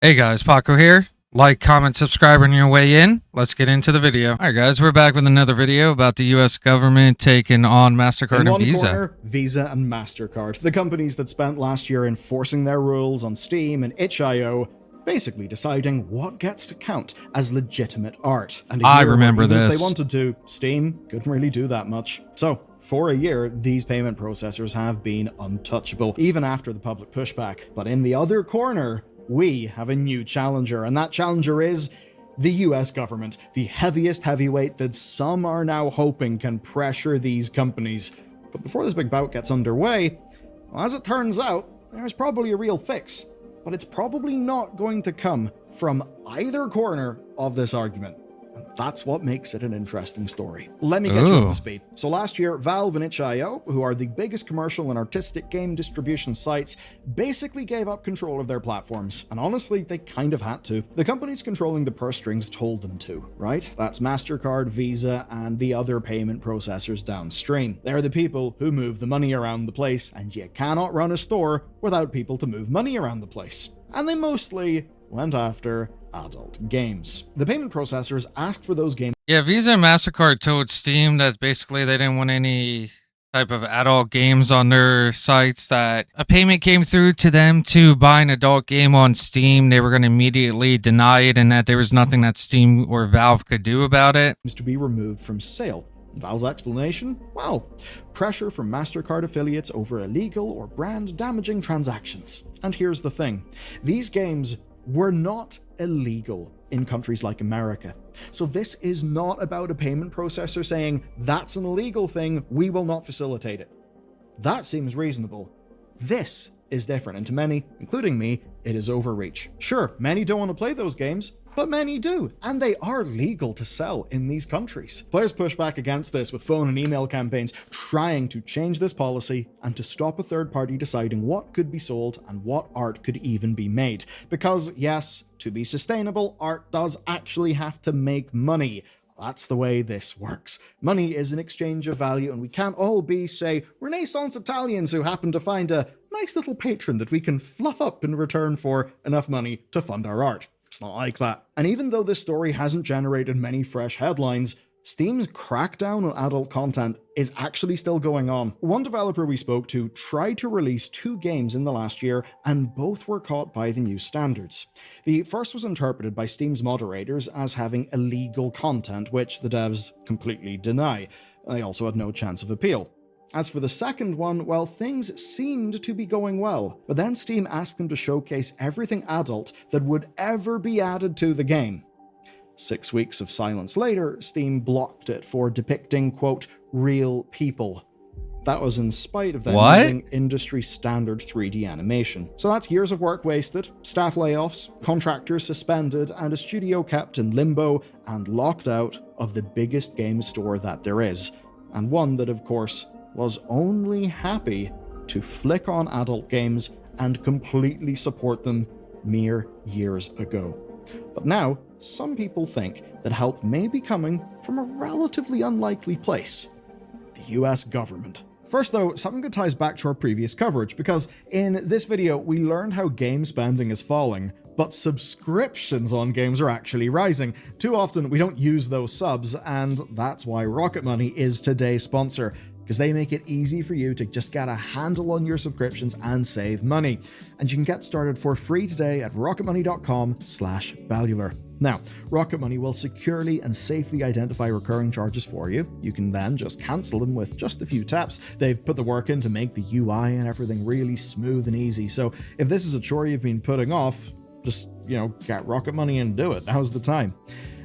Hey guys, Paco here. Like, comment, subscribe on your way in. Let's get into the video. Alright guys, we're back with another video about the US government taking on Mastercard and Visa. In one corner, Visa and Mastercard, the companies that spent last year enforcing their rules on Steam and itch.io, basically deciding what gets to count as legitimate art. And I remember even this. If they wanted to, Steam couldn't really do that much. So, for a year, these payment processors have been untouchable, even after the public pushback. But in the other corner, we have a new challenger, and that challenger is the US government, the heaviest heavyweight that some are now hoping can pressure these companies. But before this big bout gets underway, well, as it turns out, there's probably a real fix. But it's probably not going to come from either corner of this argument. And that's what makes it an interesting story. Let me get you up to speed. So last year, Valve and itch.io, who are the biggest commercial and artistic game distribution sites, basically gave up control of their platforms. And honestly, they kind of had to. The companies controlling the purse strings told them to, right? That's MasterCard, Visa, and the other payment processors downstream. They're the people who move the money around the place, and you cannot run a store without people to move money around the place. And they mostly went after adult games. The payment processors asked for those games. Yeah, Visa and MasterCard told Steam that basically they didn't want any type of adult games on their sites, that a payment came through to them to buy an adult game on Steam, they were going to immediately deny it, and that there was nothing that Steam or Valve could do about it. To be removed from sale. Valve's explanation? Well, pressure from MasterCard affiliates over illegal or brand-damaging transactions. And here's the thing. These games were not illegal in countries like America. So this is not about a payment processor saying, that's an illegal thing, we will not facilitate it. That seems reasonable. This is different, and to many, including me, it is overreach. Sure, many don't want to play those games, but many do, and they are legal to sell in these countries. Players push back against this with phone and email campaigns trying to change this policy and to stop a third party deciding what could be sold and what art could even be made. Because yes, to be sustainable, art does actually have to make money. That's the way this works. Money is an exchange of value, and we can't all be, say, Renaissance Italians who happen to find a nice little patron that we can fluff up in return for enough money to fund our art. It's not like that. And even though this story hasn't generated many fresh headlines, Steam's crackdown on adult content is actually still going on. One developer we spoke to tried to release 2 games in the last year, and both were caught by the new standards. The first was interpreted by Steam's moderators as having illegal content, which the devs completely deny. They also had no chance of appeal. As for the second one, well, things seemed to be going well, but then Steam asked them to showcase everything adult that would ever be added to the game. 6 weeks of silence later, Steam blocked it for depicting, quote, real people. That was in spite of them using industry standard 3D animation. So that's years of work wasted, staff layoffs, contractors suspended, and a studio kept in limbo and locked out of the biggest game store that there is, and one that, of course, was only happy to flick on adult games and completely support them mere years ago. But now, some people think that help may be coming from a relatively unlikely place: the US government. First though, something that ties back to our previous coverage, because in this video we learned how game spending is falling, but subscriptions on games are actually rising. Too often we don't use those subs, and that's why Rocket Money is today's sponsor, because they make it easy for you to just get a handle on your subscriptions and save money. And you can get started for free today at rocketmoney.com/Bellular. Now, Rocket Money will securely and safely identify recurring charges for you. You can then just cancel them with just a few taps. They've put the work in to make the UI and everything really smooth and easy. So if this is a chore you've been putting off, just, get Rocket Money and do it. Now's the time.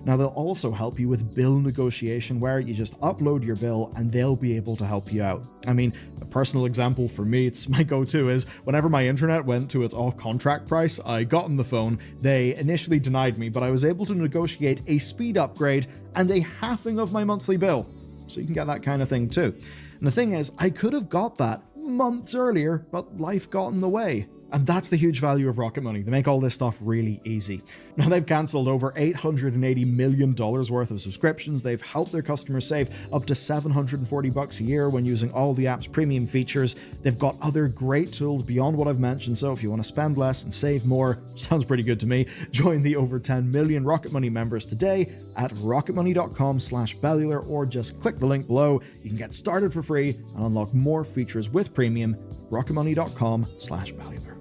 Now, they'll also help you with bill negotiation, where you just upload your bill and they'll be able to help you out. I mean, a personal example for me, it's my go-to, is whenever my internet went to its off-contract price, I got on the phone. They initially denied me, but I was able to negotiate a speed upgrade and a halving of my monthly bill. So you can get that kind of thing too. And the thing is, I could have got that months earlier, but life got in the way. And that's the huge value of Rocket Money. They make all this stuff really easy. Now, they've cancelled over $880 million worth of subscriptions. They've helped their customers save up to $740 a year when using all the app's premium features. They've got other great tools beyond what I've mentioned, so if you want to spend less and save more, sounds pretty good to me, join the over 10 million Rocket Money members today at rocketmoney.com/bellular, or just click the link below. You can get started for free and unlock more features with premium. rocketmoney.com/bellular.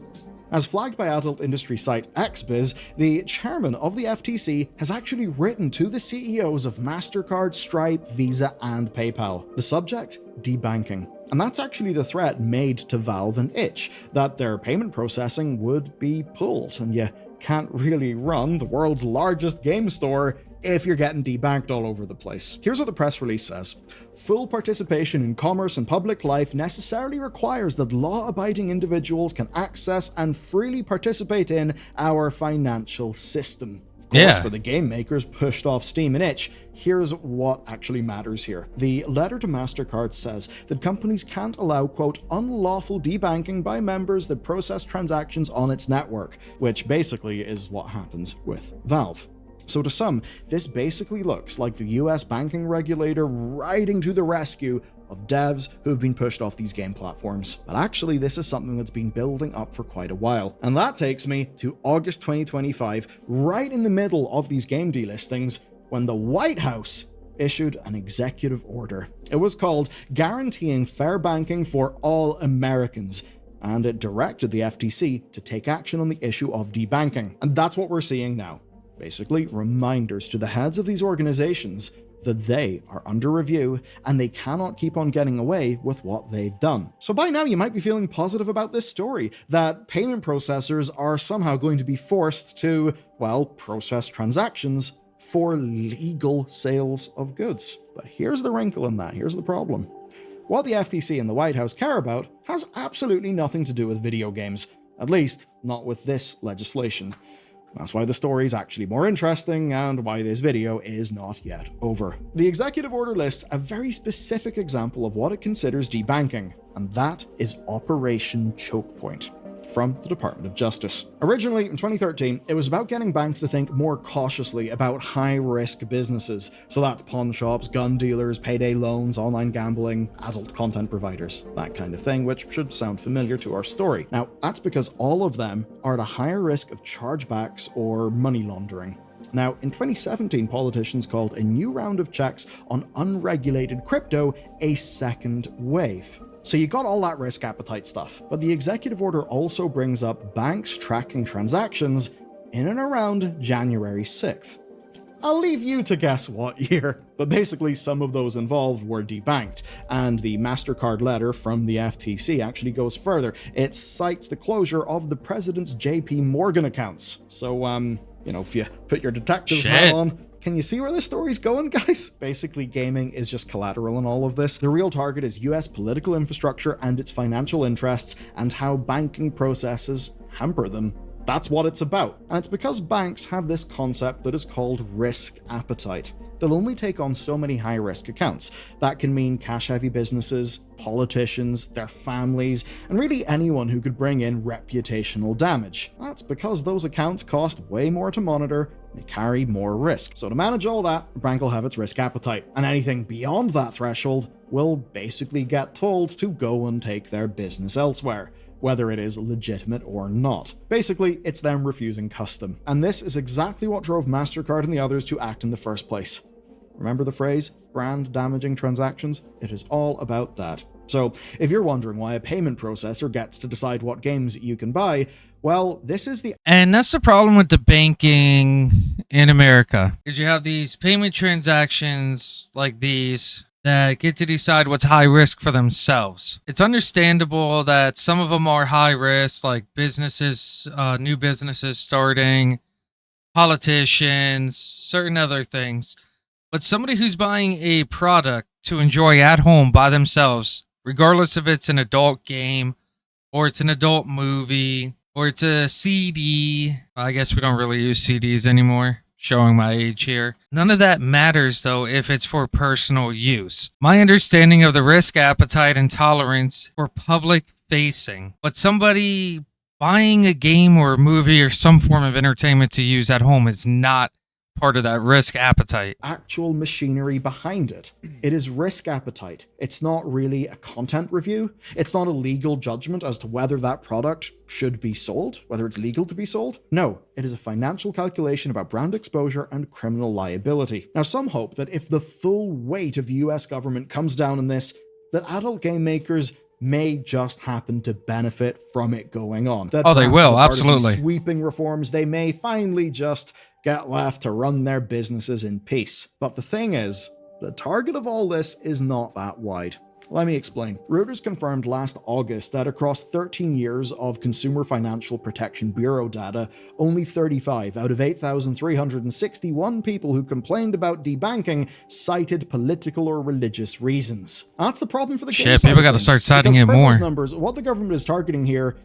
As flagged by adult industry site XBiz, the chairman of the FTC has actually written to the CEOs of MasterCard, Stripe, Visa, and PayPal. The subject? Debanking. And that's actually the threat made to Valve and Itch, that their payment processing would be pulled, and you can't really run the world's largest game store if you're getting debanked all over the place. Here's what the press release says. Full participation in commerce and public life necessarily requires that law-abiding individuals can access and freely participate in our financial system. Of course, for the game makers pushed off Steam and Itch, here's what actually matters here. The letter to MasterCard says that companies can't allow, quote, unlawful debanking by members that process transactions on its network, which basically is what happens with Valve. So to some, this basically looks like the US banking regulator riding to the rescue of devs who have been pushed off these game platforms. But actually, this is something that's been building up for quite a while. And that takes me to August 2025, right in the middle of these game delistings, when the White House issued an executive order. It was called Guaranteeing Fair Banking for All Americans, and it directed the FTC to take action on the issue of debanking. And that's what we're seeing now. Basically, reminders to the heads of these organizations that they are under review and they cannot keep on getting away with what they've done. So by now you might be feeling positive about this story, that payment processors are somehow going to be forced to, well, process transactions for legal sales of goods. But here's the wrinkle in that, here's the problem. What the FTC and the White House care about has absolutely nothing to do with video games, at least not with this legislation. That's why the story is actually more interesting and why this video is not yet over. The executive order lists a very specific example of what it considers debanking, and that is Operation Choke Point from the Department of Justice. Originally, in 2013, it was about getting banks to think more cautiously about high-risk businesses. So that's pawn shops, gun dealers, payday loans, online gambling, adult content providers, that kind of thing, which should sound familiar to our story. Now, that's because all of them are at a higher risk of chargebacks or money laundering. Now, in 2017, politicians called a new round of checks on unregulated crypto a second wave. So you got all that risk appetite stuff, but the executive order also brings up banks tracking transactions in and around January 6th. I'll leave you to guess what year, but basically some of those involved were debanked, and the MasterCard letter from the FTC actually goes further. It cites the closure of the president's JP Morgan accounts. So, if you put your detective's hat on, can you see where this story's going, guys? Basically, gaming is just collateral in all of this. The real target is US political infrastructure and its financial interests, and how banking processes hamper them. That's what it's about. And it's because banks have this concept that is called risk appetite. They'll only take on so many high-risk accounts. That can mean cash-heavy businesses, politicians, their families, and really anyone who could bring in reputational damage. That's because those accounts cost way more to monitor, they carry more risk. So to manage all that, a bank will have its risk appetite, and anything beyond that threshold will basically get told to go and take their business elsewhere, whether it is legitimate or not. Basically, it's them refusing custom. And this is exactly what drove MasterCard and the others to act in the first place. Remember the phrase, brand damaging transactions? It is all about that. So, if you're wondering why a payment processor gets to decide what games you can buy, well, this is the... And that's the problem with the banking in America. Because you have these payment transactions like these that get to decide what's high risk for themselves. It's understandable that some of them are high risk, like businesses, new businesses starting, politicians, certain other things. But somebody who's buying a product to enjoy at home by themselves, regardless if it's an adult game or it's an adult movie or it's a CD, I guess we don't really use CDs anymore. Showing my age here. None of that matters though if it's for personal use. My understanding of the risk appetite and tolerance for public facing, but somebody buying a game or a movie or some form of entertainment to use at home is not part of that risk appetite. Actual machinery behind it. It is risk appetite. It's not really a content review. It's not a legal judgment as to whether that product should be sold, whether it's legal to be sold. No, it is a financial calculation about brand exposure and criminal liability. Now, some hope that if the full weight of the US government comes down on this, that adult game makers may just happen to benefit from it going on. That Oh, they perhaps as will, a part of these absolutely. sweeping reforms, they may finally just get left to run their businesses in peace. But the thing is, the target of all this is not that wide. Let me explain. Reuters confirmed last August that across 13 years of Consumer Financial Protection Bureau data, only 35 out of 8,361 people who complained about debanking cited political or religious reasons. That's the problem for the game Shit, side people of got to things, start citing because it per those more. numbers, what the government is targeting here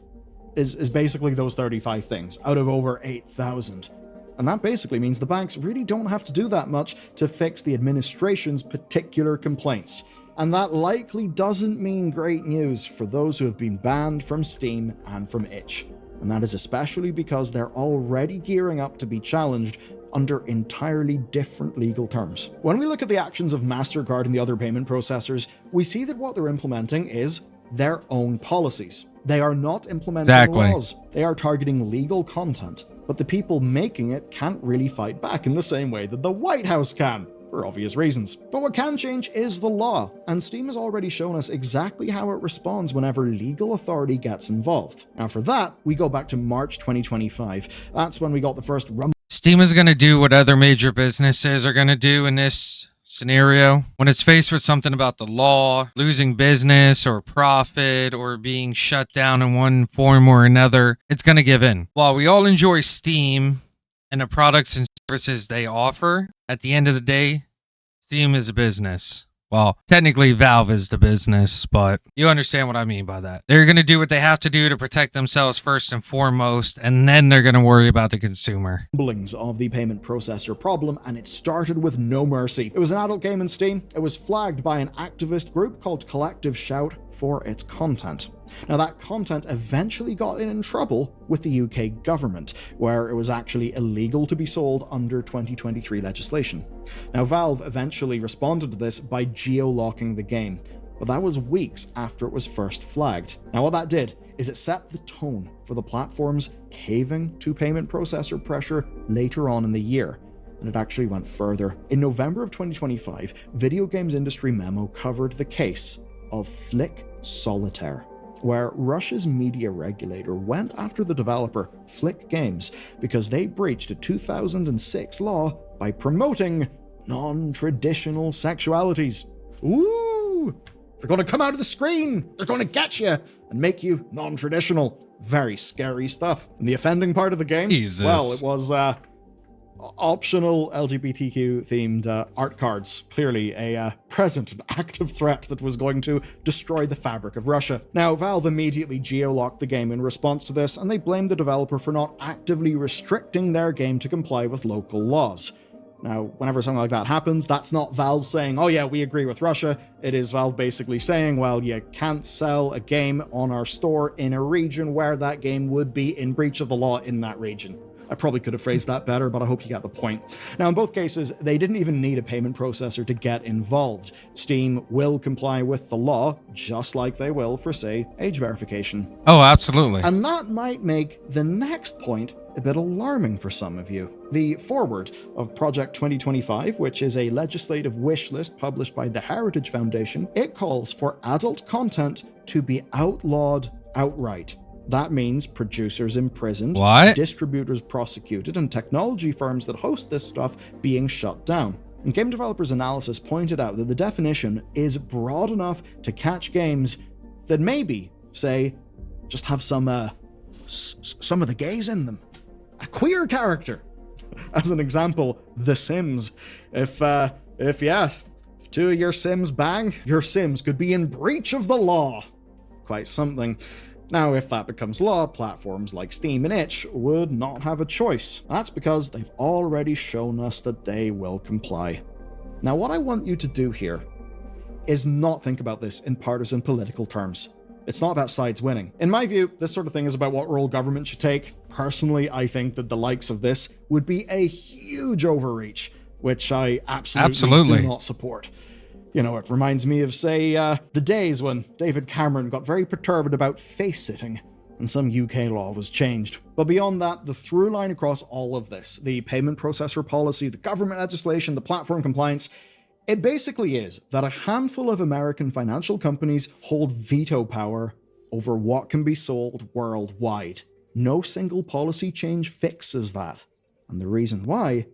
is basically those 35 things out of over 8,000. And that basically means the banks really don't have to do that much to fix the administration's particular complaints. And that likely doesn't mean great news for those who have been banned from Steam and from itch. And that is especially because they're already gearing up to be challenged under entirely different legal terms. When we look at the actions of MasterCard and the other payment processors, we see that what they're implementing is their own policies. They are not implementing laws. They are targeting legal content. But the people making it can't really fight back in the same way that the White House can, for obvious reasons. But what can change is the law, and Steam has already shown us exactly how it responds whenever legal authority gets involved. Now for that, we go back to March 2025. That's when we got the first rumble. Steam is going to do what other major businesses are going to do in this scenario. When it's faced with something about the law, losing business or profit or being shut down in one form or another, it's going to give in. While we all enjoy Steam and the products and services they offer, at the end of the day, Steam is a business. Well, technically Valve is the business, but you understand what I mean by that. They're going to do what they have to do to protect themselves first and foremost, and then they're going to worry about the consumer. Rumblings of the payment processor problem, and it started with no mercy. It was an adult game in Steam. It was flagged by an activist group called Collective Shout for its content. Now, that content eventually got in trouble with the UK government, where it was actually illegal to be sold under 2023 legislation. Now, Valve eventually responded to this by geo-locking the game, but that was weeks after it was first flagged. Now, what that did is it set the tone for the platforms caving to payment processor pressure later on in the year. And it actually went further. In November of 2025, Video Games Industry Memo covered the case of Flick Solitaire, where Russia's media regulator went after the developer Flick Games because they breached a 2006 law by promoting non-traditional sexualities. Ooh! They're going to come out of the screen! They're going to get you and make you non-traditional. Very scary stuff. And the offending part of the game? Jesus. Well, it was optional LGBTQ-themed art cards. Clearly a present and active threat that was going to destroy the fabric of Russia. Now, Valve immediately geo-locked the game in response to this, and they blamed the developer for not actively restricting their game to comply with local laws. Now, whenever something like that happens, that's not Valve saying, oh yeah, we agree with Russia. It is Valve basically saying, well, you can't sell a game on our store in a region where that game would be in breach of the law in that region. I probably could have phrased that better, but I hope you get the point. Now, in both cases, they didn't even need a payment processor to get involved. Steam will comply with the law, just like they will for, say, age verification. Oh, absolutely. And that might make the next point a bit alarming for some of you. The foreword of Project 2025, which is a legislative wish list published by the Heritage Foundation, it calls for adult content to be outlawed outright. That means producers imprisoned, distributors prosecuted, and technology firms that host this stuff being shut down. And game developers' analysis pointed out that the definition is broad enough to catch games that maybe, say, just have some of the gays in them. A queer character. As an example, The Sims. If two of your Sims bang, your Sims could be in breach of the law. Quite something. Now, if that becomes law, platforms like Steam and itch would not have a choice. That's because they've already shown us that they will comply. Now, what I want you to do here is not think about this in partisan political terms. It's not about sides winning. In my view, this sort of thing is about what role government should take. Personally, I think that the likes of this would be a huge overreach, which I absolutely do not support. You know, it reminds me of, say, the days when David Cameron got very perturbed about face-sitting, and some UK law was changed. But beyond that, the through line across all of this, the payment processor policy, the government legislation, the platform compliance, it basically is that a handful of American financial companies hold veto power over what can be sold worldwide. No single policy change fixes that. And the reason why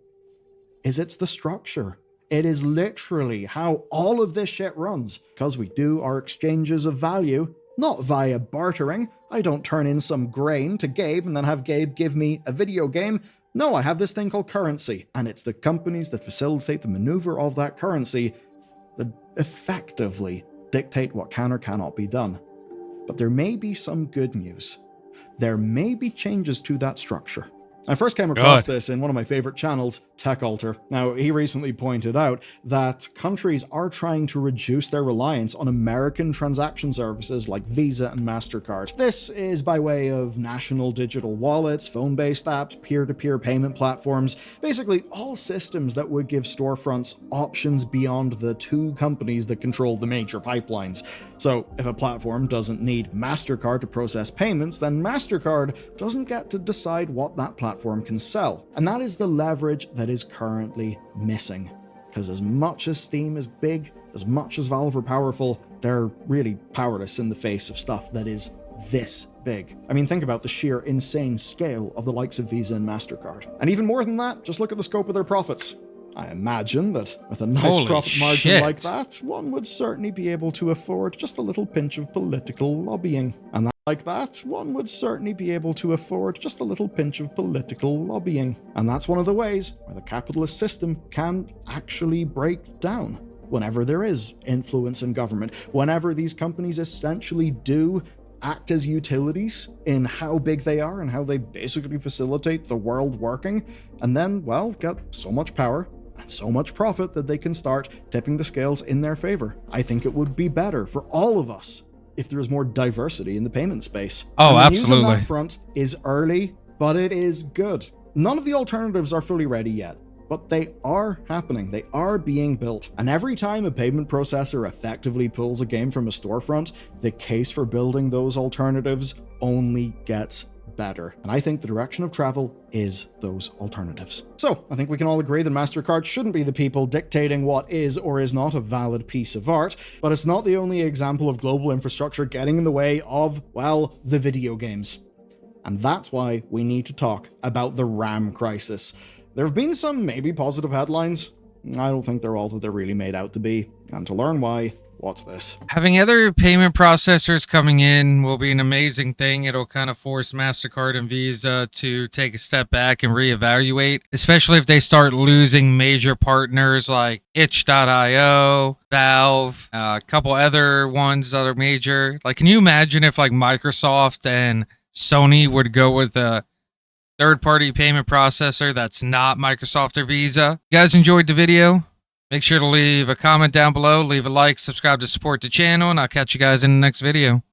is it's the structure. It is literally how all of this shit runs, because we do our exchanges of value, not via bartering. I don't turn in some grain to Gabe and then have Gabe give me a video game. No, I have this thing called currency, and it's the companies that facilitate the maneuver of that currency that effectively dictate what can or cannot be done. But there may be some good news. There may be changes to that structure. I first came across this in one of my favorite channels, TechAlter. Now, he recently pointed out that countries are trying to reduce their reliance on American transaction services like Visa and MasterCard. This is by way of national digital wallets, phone-based apps, peer-to-peer payment platforms, basically all systems that would give storefronts options beyond the two companies that control the major pipelines. So if a platform doesn't need MasterCard to process payments, then MasterCard doesn't get to decide what that platform can sell. And that is the leverage that is currently missing. Because as much as Steam is big, as much as Valve are powerful, they're really powerless in the face of stuff that is this big. I mean, think about the sheer insane scale of the likes of Visa and MasterCard. And even more than that, just look at the scope of their profits. I imagine that with a nice profit margin like that, one would certainly be able to afford just a little pinch of political lobbying. And like that, one would certainly be able to afford just a little pinch of political lobbying. And that's one of the ways where the capitalist system can actually break down. Whenever there is influence in government, whenever these companies essentially do act as utilities in how big they are and how they basically facilitate the world working, and then, well, get so much power and so much profit that they can start tipping the scales in their favor. I think it would be better for all of us if there was more diversity in the payment space. Oh, and the news absolutely. on that front is early, but it is good. None of the alternatives are fully ready yet, but they are happening. They are being built. And every time a payment processor effectively pulls a game from a storefront, the case for building those alternatives only gets better. And I think the direction of travel is those alternatives. So I think we can all agree that MasterCard shouldn't be the people dictating what is or is not a valid piece of art, but it's not the only example of global infrastructure getting in the way of, well, the video games. And that's why we need to talk about the RAM crisis. There have been some maybe positive headlines. I don't think they're all that they're really made out to be. And to learn why, watch this. Having other payment processors coming in will be an amazing thing. It'll kind of force MasterCard and Visa to take a step back and reevaluate, especially if they start losing major partners like itch.io, Valve, a couple other ones that are major. Like, can you imagine if like Microsoft and Sony would go with a third-party payment processor that's not Microsoft or Visa? You guys enjoyed the video? Make sure to leave a comment down below, leave a like, subscribe to support the channel, and I'll catch you guys in the next video.